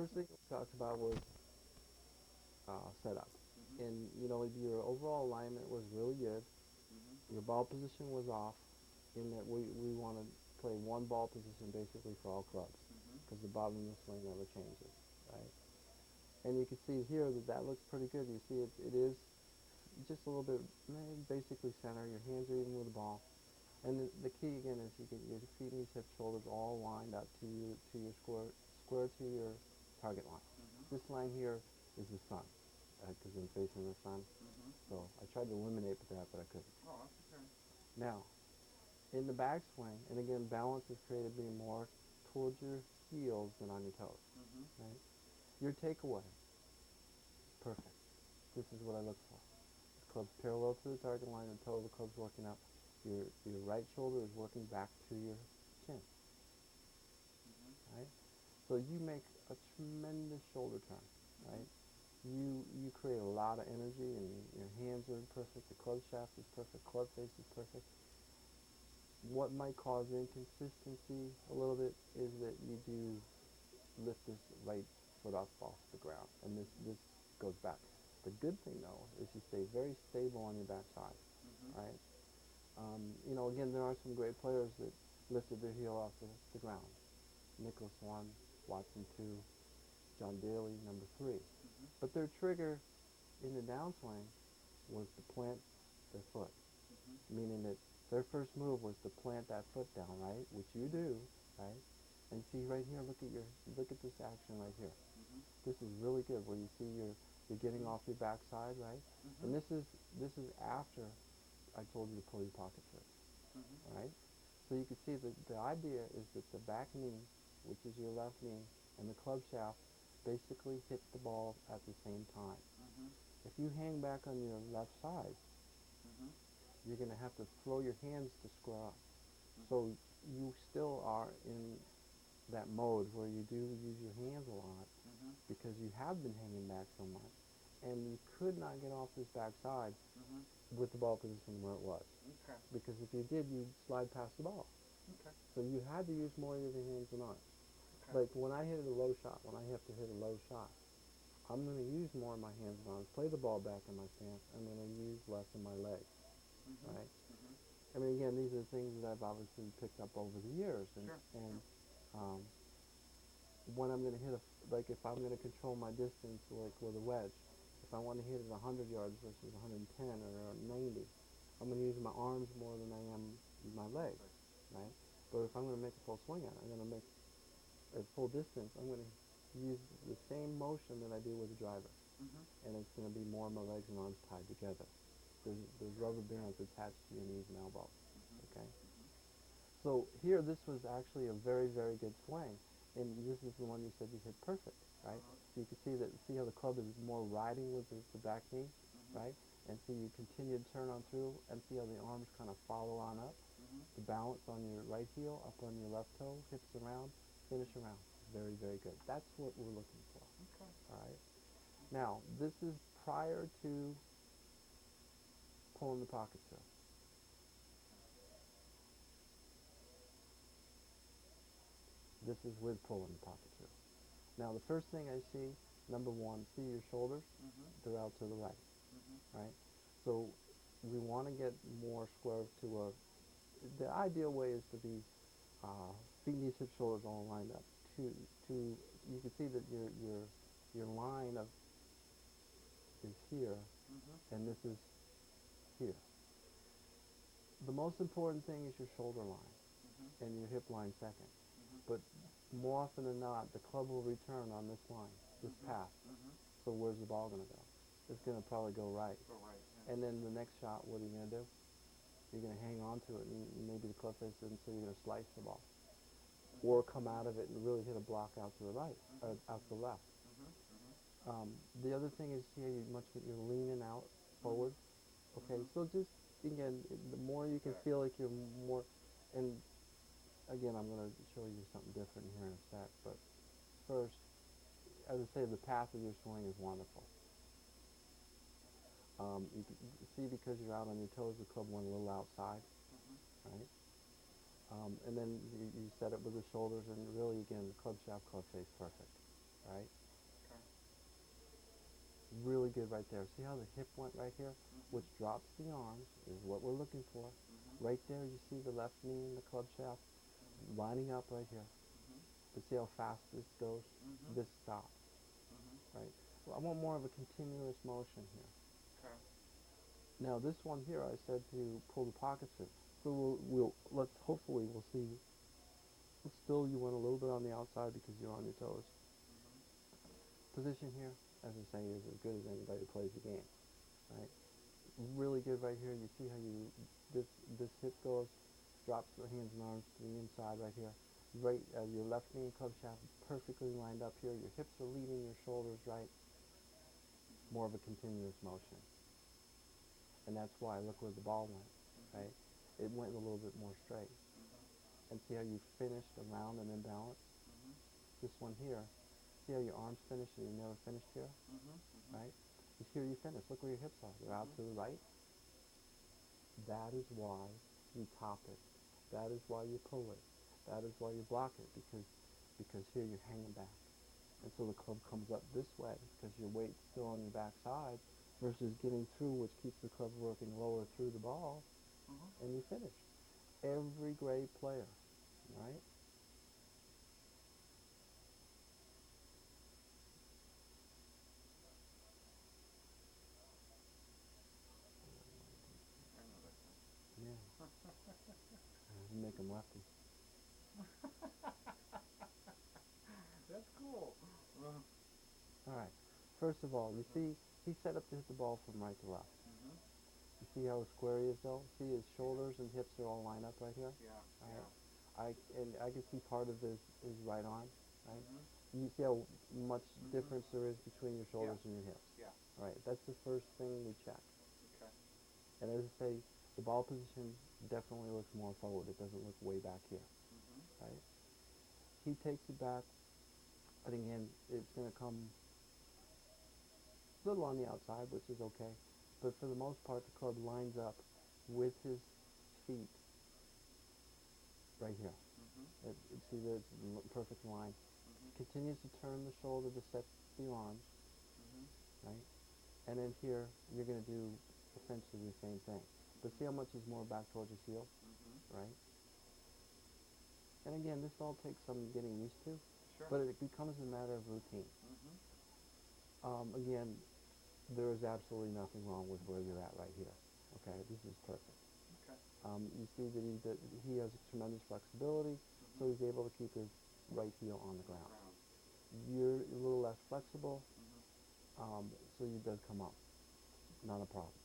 first thing we talked about was setup. And, you know, your overall alignment was really good. Your ball position was off in that we want to play one ball position basically for all clubs because the bottom of the swing never changes, right? And you can see here that that looks pretty good. You see it is just a little bit basically center. Your hands are even with the ball. And the key again is you get your feet, knees, hips, shoulders all lined up to your square to your target line. This line here is the sun because I'm facing the sun. So I tried to eliminate that, but I couldn't. Oh, that's okay. Now, in the backswing, and again, balance is created being more towards your heels than on your toes. Right? Your takeaway, perfect. This is what I look for. The club's parallel to the target line, the toe of the club's working up. Your right shoulder is working back to your chin. Right? So you make a tremendous shoulder turn. Right? You create a lot of energy, and your hands are perfect. The club shaft is perfect. Club face is perfect. What might cause inconsistency a little bit is that you do lift this right foot off the ground, and this goes back. The good thing though is you stay very stable on your backside, right? You know, again, there are some great players that lifted their heel off the ground. Nicholas 1, Watson 2, John Daly number 3. But their trigger in the downswing was to plant their foot, meaning that their first move was to plant that foot down, right? Which you do, right? And see right here, look at this action right here. This is really good where you see you're getting off your backside, right? And this is after I told you to pull your pocket first, right? So you can see that the idea is that the back knee, which is your left knee, and the club shaft basically hit the ball at the same time. If you hang back on your left side, you're going to have to throw your hands to square up. So you still are in that mode where you do use your hands a lot because you have been hanging back so much. And you could not get off this backside with the ball position where it was. Okay. Because if you did, you'd slide past the ball. Okay. So you had to use more of your hands than arms. Okay. Like when I hit a low shot, when I have to hit a low shot, I'm going to use more of my hands and arms, play the ball back in my stance. I'm going to use less of my legs, right? I mean, again, these are things that I've obviously picked up over the years. And um, when I'm going to hit like if I'm going to control my distance, like with a wedge, if I want to hit it 100 yards versus 110 or 90, I'm going to use my arms more than I am my legs, right? But if I'm going to make a full swing at it, I'm going to make at full distance, I'm going to use the same motion that I do with a driver. And it's going to be more of my legs and arms tied together. There's rubber bands attached to your knees and elbows, okay? So here, this was actually a very, very good swing. And this is the one you said you hit perfect, right? So you can see how the club is more riding with the back knee, right? And so you continue to turn on through and see how the arms kind of follow on up. The balance on your right heel, up on your left toe, hips around, finish around. Very, very good. That's what we're looking for. Okay. All right. Now, this is prior to pulling the pocket through. This is with pulling the pocket through. Now, the first thing I see, number one, see your shoulders? They're out to the right, right? So we want to get more square to the ideal way is to be feet, knees, hips, shoulders all lined up. You can see that your line is here, and this is here. The most important thing is your shoulder line and your hip line second. But more often than not, the club will return on this line, this path. So where's the ball going to go? It's going to probably go right. Go right. Yeah. And then the next shot, what are you going to do? You're going to hang on to it, and maybe the club face isn't, so you're going to slice the ball. Or come out of it and really hit a block out to the right, or out to the left. The other thing is here, you're leaning out forward. Okay, so just, again, the more you can feel like you're more, and again, I'm going to show you something different here in a sec, but first, as I say, the path of your swing is wonderful. You can see because you're out on your toes, the club went a little outside, right? And then you set it with the shoulders, and really, again, the club shaft, club face, perfect, right? Really good right there. See how the hip went right here? Mm-hmm. Which drops the arms is what we're looking for. Mm-hmm. Right there, you see the left knee and the club shaft Mm-hmm. lining up right here. Mm-hmm. But see how fast this goes? Mm-hmm. This stops, Mm-hmm. right? Well, I want more of a continuous motion here. Okay. Now this one here, I said to pull the pockets in. So let's hopefully we'll see. Still, you went a little bit on the outside because you're on your toes. Mm-hmm. Position here, as I say, is as good as anybody who plays the game, right? Really good right here. You see how this hip goes, drops the hands and arms to the inside right here. Right, your left knee and club shaft perfectly lined up here. Your hips are leading your shoulders right. Mm-hmm. More of a continuous motion. And that's why, look where the ball went, Mm-hmm. right? It went a little bit more straight. Mm-hmm. And see how you finished around and in balance? Mm-hmm. This one here, see how your arms finished and you never finished here, Mm-hmm. Mm-hmm. right? But here you finish. Look where your hips are. They're out to the right. That is why you top it. That is why you pull it. That is why you block it, because here you're hanging back. And so the club comes up this way because your weight's still on your backside versus getting through, which keeps the club working lower through the ball, Mm-hmm. and you finish. Every great player, right? I know that one. Yeah. Make them lefty. That's cool. All right. First of all, you see he's set up to hit the ball from right to left. Mm-hmm. You see how square he is though? See his Yeah. shoulders and hips are all lined up right here? Yeah. All Yeah. right. I can see part of his right arm, right? Mm-hmm. You see how much Mm-hmm. difference there is between your shoulders Yeah. and your hips. Yeah. All right. That's the first thing we check. Okay. And as I say, the ball position definitely looks more forward. It doesn't look way back here, Mm-hmm. right? He takes it back, but again, it's going to come a little on the outside, which is okay. But for the most part, the club lines up with his feet right here. Mm-hmm. See, there's perfect line. Mm-hmm. Continues to turn the shoulder to set the arms, Mm-hmm. right? And then here, you're going to do essentially the same thing. But see how much is more back towards his heel, Mm-hmm. right? And again, this all takes some getting used to, Sure. but it becomes a matter of routine. Mm-hmm. Again, there is absolutely nothing wrong with where you're at right here. Okay, this is perfect. Okay. You see that he has tremendous flexibility, Mm-hmm. so he's able to keep his right heel on the ground. Ground. You're a little less flexible, Mm-hmm. so it does come up. Not a problem.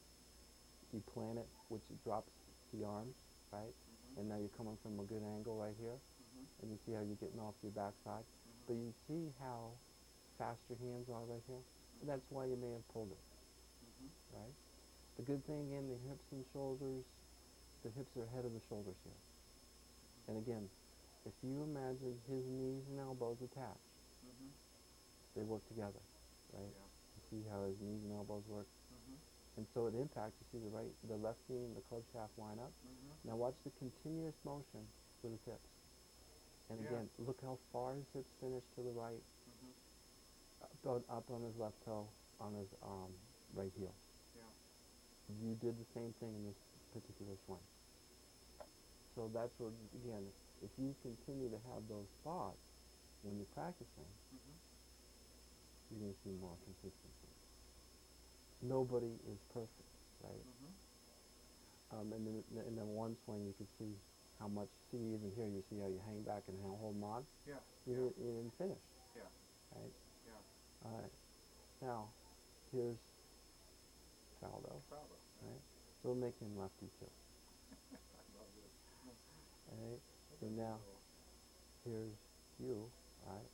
You plant it, which drops the arms, right? Mm-hmm. And now you're coming from a good angle right here, Mm-hmm. and you see how you're getting off your backside. Mm-hmm. But you see how fast your hands are right here? And that's why you may have pulled it, Mm-hmm. right? The good thing in the hips and shoulders, the hips are ahead of the shoulders here. And again, if you imagine his knees and elbows attached, Mm-hmm. they work together, right? Yeah. You see how his knees and elbows work? Mm-hmm. And so at impact, you see the left knee and the club shaft line up. Mm-hmm. Now watch the continuous motion with his hips. And Yeah. again, look how far his hips finish to the right, Mm-hmm. up on his left toe, on his right heel. Yeah. You did the same thing in this particular swing. So that's what, again, if you continue to have those thoughts when you're practicing, Mm-hmm. you're going to see more consistency. Nobody is perfect, right? Mm-hmm. And then one swing you can see how much, see even here you see how you hang back and hold them on. Yeah. You didn't finish, Yeah. right? Yeah. All right. Now, here's Faldo, Bravo. right? So we'll make him lefty too, I love this. all right? This So is now, cool. here's you, all right?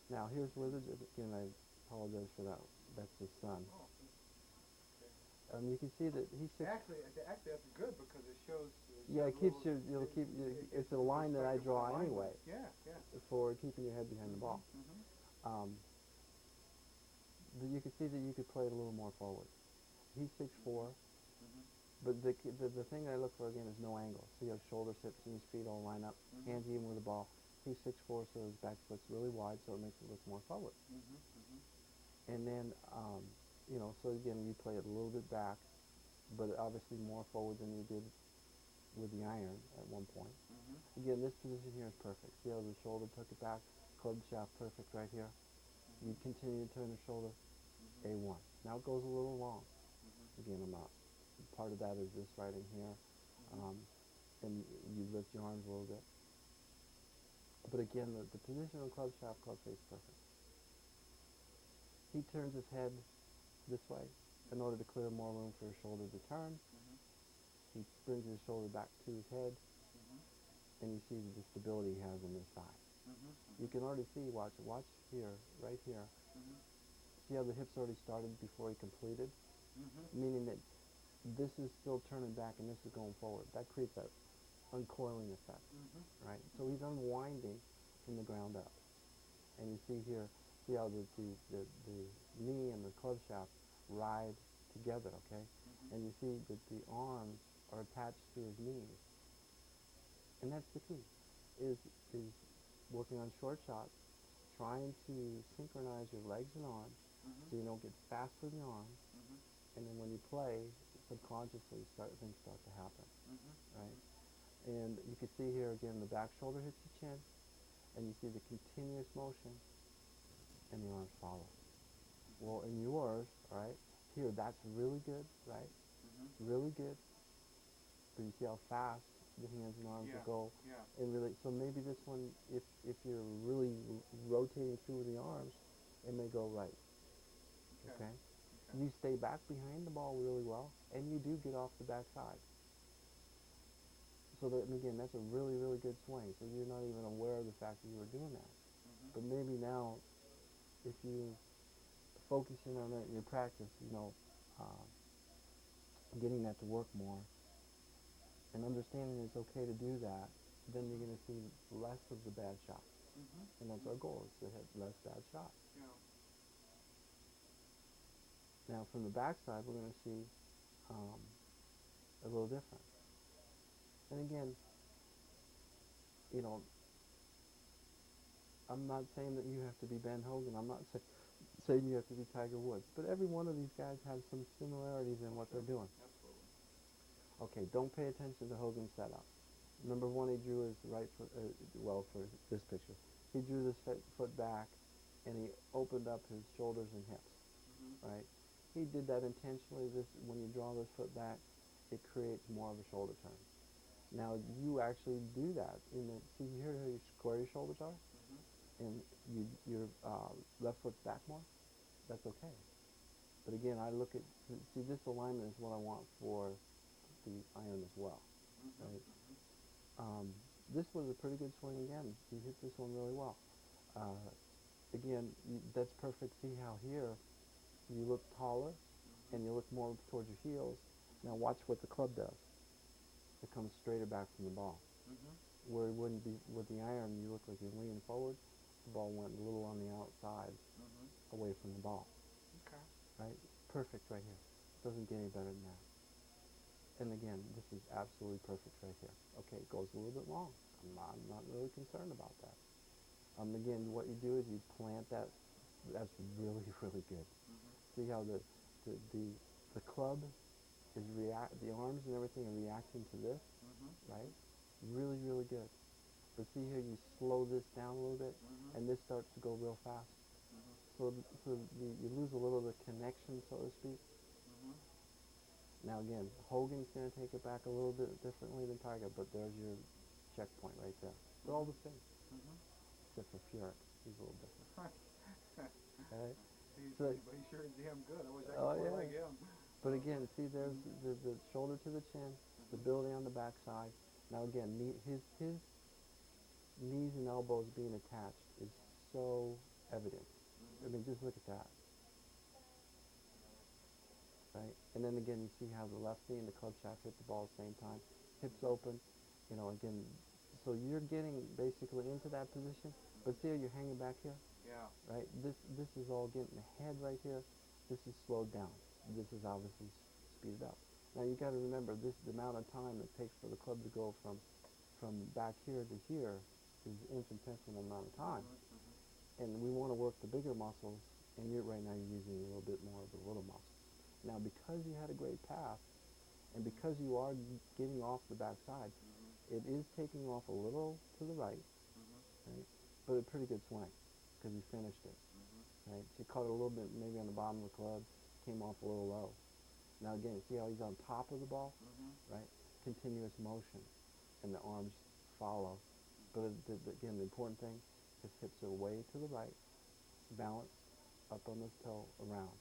Now, here's where again, I apologize for that. That's his son. Oh, okay. You can see that he's six. Actually, that's good because it shows. Yeah, it keeps you. It'll keep you. It's a line that I draw anyway Yeah, yeah. for keeping your head behind the ball. Mm-hmm. You can see that you could play it a little more forward. He's 6'4", Mm-hmm. but the thing I look for again is no angle. See how shoulders, hips, and his feet all line up, Mm-hmm. hands even with the ball. He's 6'4", so his back foot's really wide, so it makes it look more forward. Mm-hmm. Mm-hmm. And then So again, you play it a little bit back, but obviously more forward than you did with the iron at one point. Mhm. Again, this position here is perfect. See how the shoulder took it back? Club shaft perfect right here. You Mhm. continue to turn the shoulder, Mhm. A1. Now it goes a little long. Mhm. Again, I'm not. Part of that is this right in here. Mhm. And you lift your arms a little bit. But again, the position on club shaft, club face perfect. He turns his head this way in order to clear more room for his shoulder to turn. Mhm. He brings his shoulder back to his head, Mhm. and you see the stability he has on this side. Mhm. You can already see, watch here, right here. Mhm. See how the hips already started before he completed? Mhm. Meaning that this is still turning back and this is going forward. That creates that uncoiling effect, Mhm. right? So he's unwinding from the ground up. And you see here, see how the knee and the club shaft ride together, okay? Mhm. And you see that the arms are attached to his knees. And that's the key, is working on short shots, trying to synchronize your legs and arms Mhm. so you don't get fast with the arms, Mhm. and then when you play, subconsciously things start to happen, Mhm. right? And you can see here again the back shoulder hits the chin, and you see the continuous motion, and the arms follow. Well, in yours, right, here that's really good, right? Mhm. Really good, but you see how fast the hands and arms Yeah. will go, Yeah. and really, so maybe this one, if you're really rotating through the arms, it may go right, Okay. okay? Okay. You stay back behind the ball really well, and you do get off the backside. So that, and again, that's a really, really good swing. So you're not even aware of the fact that you were doing that. Mhm. But maybe now, if you focus in on it in your practice, uh, getting that to work more, and understanding it's okay to do that, then you're Mhm. going to see less of the bad shots. Mhm. And that's our goal, is to hit less bad shots. Yeah. Now, from the backside, we're going to see um, a little different. And again, you know, I'm not saying that you have to be Ben Hogan. I'm not saying you have to be Tiger Woods. But every one of these guys has some similarities in Oh, what sure. they're doing. Absolutely. Okay, don't pay attention to Hogan's setup. Number one, he drew his right foot, for this picture. He drew this foot back, and he opened up his shoulders and hips, Mhm. right? He did that intentionally. When you draw this foot back, it creates more of a shoulder turn. Now, you actually do that. See here how you square your shoulders are? Mhm. And your left foot's back more? That's okay. But again, I look at, see, this alignment is what I want for the iron as well, Mhm. right? Mhm. Um, this was a pretty good swing again. He hit this one really well. Again, that's perfect. See how here you look taller Mhm. and you look more towards your heels. Mhm. Now watch what the club does. It comes straighter back from the ball. Mhm. Where it wouldn't be with the iron, you look like you're leaning forward. The ball went a little on the outside, Mhm. away from the ball, Okay. right? Perfect right here. Doesn't get any better than that. And again, this is absolutely perfect right here. Okay, it goes a little bit long. I'm not really concerned about that. Again, what you do is you plant that. That's really, really good. Mhm. See how the, the, the club is the arms and everything are reacting to this, Mhm. right? Really, really good. But see here, you slow this down a little bit, Mhm. and this starts to go real fast. Mhm. So you lose a little of the connection, so to speak. Mhm. Now again, Hogan's going to take it back a little bit differently than Tiger, but there's your checkpoint right there. They're all Mhm. the same, Mhm. except for Furyk. He's a little different. Right? He's, So, but he sure is damn good. I wish I could oh play yeah. like him. But again, see, there's Mhm. the shoulder to the chin, Mhm. stability on the backside. Now again, his knees and elbows being attached is so evident. I Mhm. mean, just look at that, right? And then again, you see how the left knee and the club shaft hit the ball at the same time. Hips Mhm. open, again, so you're getting basically into that position, but Mhm. see how you're hanging back here, Yeah. right? This is all getting ahead right here. This is slowed down. This is obviously speeded up. Now you got to remember the amount of time it takes for the club to go from back here to here is infinitesimal amount of time, Mhm. Mhm. and we want to work the bigger muscles and right now you're using a little bit more of the little muscles. Now, because you had a great path, and because you are getting off the backside, it is taking off a little to the right, right? But a pretty good swing, because you finished it, right? So you caught it a little bit maybe on the bottom of the club, came off a little low. Now again, see how he's on top of the ball, right? Continuous motion, and the arms follow. But again, the important thing, his hips are way to the right, balance up on this toe around.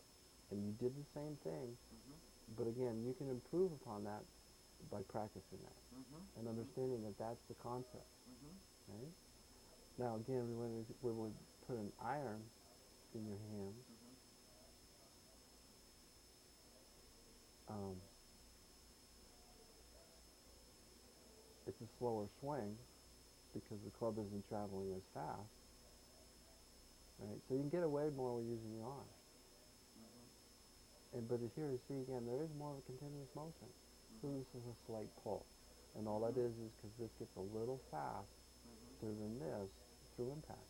And you did the same thing, but again, you can improve upon that by practicing that and understanding that that's the concept, right? Now again, we would put an iron in your hand. It's a slower swing because the club isn't traveling as fast, right? So you can get away more with using the arms. But here you see again, there is more of a continuous motion. So this is a slight pull. And all that is because this gets a little faster than this through impact.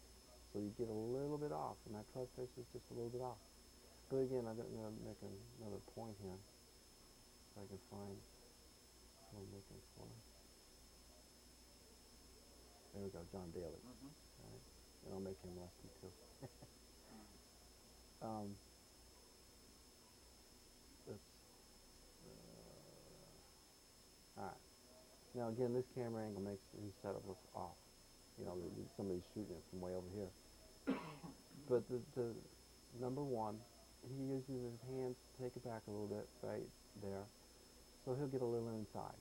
So you get a little bit off, and that club face is just a little bit off. But again, I'm going to make another point here, so I can find what I'm looking for. There we go, John Daly. Right? And I'll make him Lefty too. Alright. Now again, this camera angle makes his setup look off. You know, somebody's shooting it from way over here. But the number one, he uses his hands to take it back a little bit, right there. So he'll get a little inside,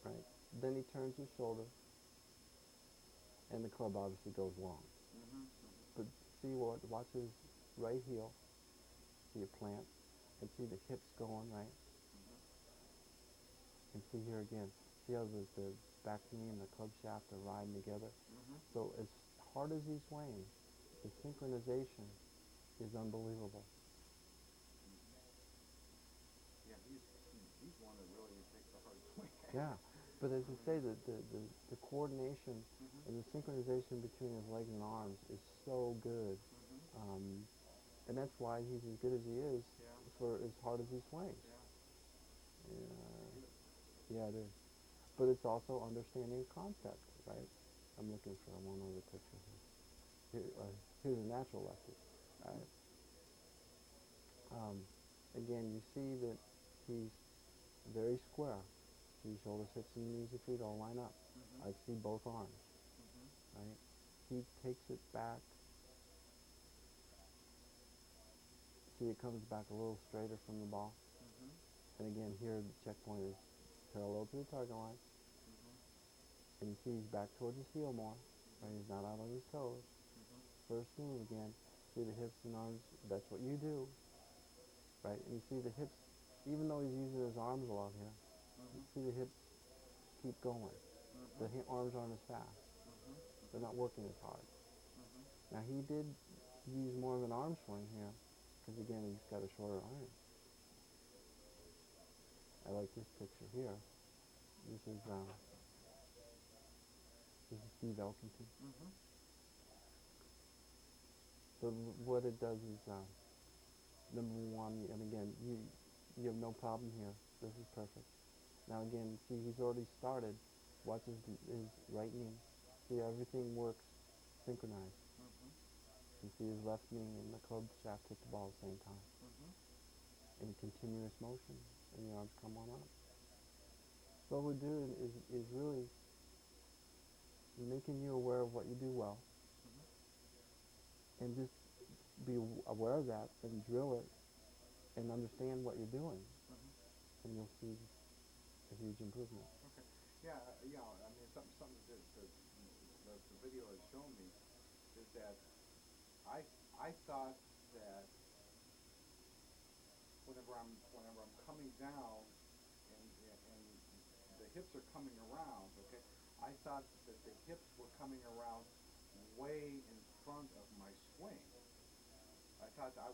right? Then he turns his shoulder, and the club obviously goes long. But see watch his right heel, see it plant, and see the hips going, right? And see here again, see how the back knee and the club shaft are riding together? So as hard as he's swaying, the synchronization is unbelievable. Yeah, he's one that really takes a hard swing. Yeah, but as you say, the coordination and the synchronization between his legs and arms is so good. And that's why he's as good as he is for as hard as he swings. Yeah, it is. But it's also understanding concept, right? I'm looking for one other picture here. Here's a natural lefty. Right? Again, you see that he's very square. See shoulders, hips, and knees and feet all line up. I see both arms. Right? He takes it back. See, it comes back a little straighter from the ball. And again, here the checkpoint is parallel to the target line. And you see he's back towards his heel more. Right? He's not out on his toes. First move again. See the hips and arms. That's what you do. Right? And you see the hips, even though he's using his arms a lot here, you see the hips keep going. The arms aren't as fast. They're not working as hard. Now he did use more of an arm swing here, because again he's got a shorter iron. I like this picture here. This is Steve Elkington. So what it does is, number one, and again, you have no problem here. This is perfect. Now again, see he's already started. Watch his right knee. See everything works synchronized. You see his left knee and the club shaft hit the ball at the same time. In continuous motion, and the arms come on up. So what we're doing is really making you aware of what you do well, and just be aware of that and drill it and understand what you're doing, and you'll see a huge improvement. Okay. Yeah, I mean, something that the video has shown me is that I thought that whenever I'm coming down and the hips are coming around, okay, I thought that the hips were coming around way in front of my swing. I thought that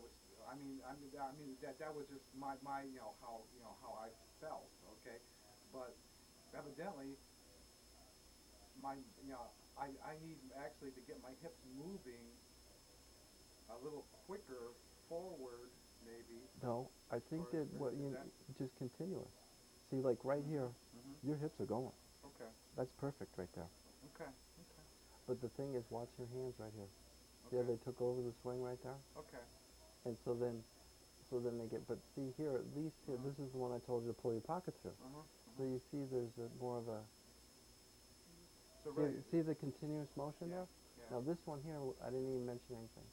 that was just my how I felt, okay, but evidently I need actually to get my hips moving a little quicker forward, maybe. No, I think Or that is what that- you is that- just continuous. See, like right here, Mhm. your hips are going. Okay. That's perfect right there. Okay. Okay. But the thing is, watch your hands right here. See how Okay. they took over the swing right there? Okay. And so then they get, but see here, at least here, this is the one I told you to pull your pocket through. Uh-huh. So you see there's more of a, So right. see the continuous motion Yeah. there? Yeah. Now this one here, I didn't even mention anything,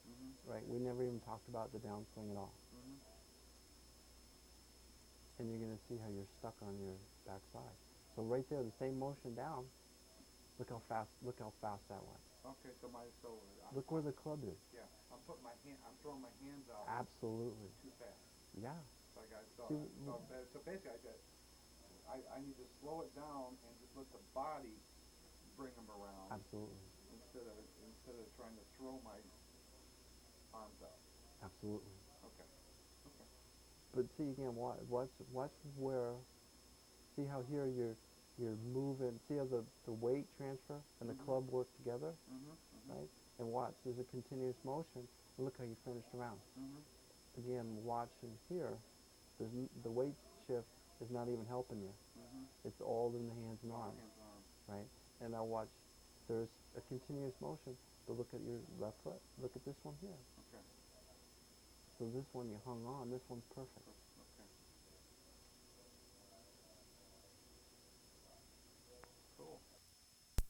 Mhm. right? We never even talked about the downswing at all. Mhm. And you're going to see how you're stuck on your backside. So right there, the same motion down, look how fast that went. Okay. So Look where the club is. yeah. I'm throwing my hands out Absolutely. too fast. Yeah. So See, so basically, I need to slow it down and just let the body bring them around Absolutely. instead of trying to throw my arms out. Absolutely. Okay. Okay. But see again, watch where, see how here you're moving, see how the weight transfer and the Mhm. club work together, Mhm. Mhm. right? And watch, there's a continuous motion. And look how you finished around. Mhm. Again, watch and here, the weight shift is not even helping you. Mhm. It's all in the hands and All arms, hands and arms. right? And now watch, there's a continuous motion, but look at your left foot. Look at this one here. Okay. So this one you hung on, this one's perfect.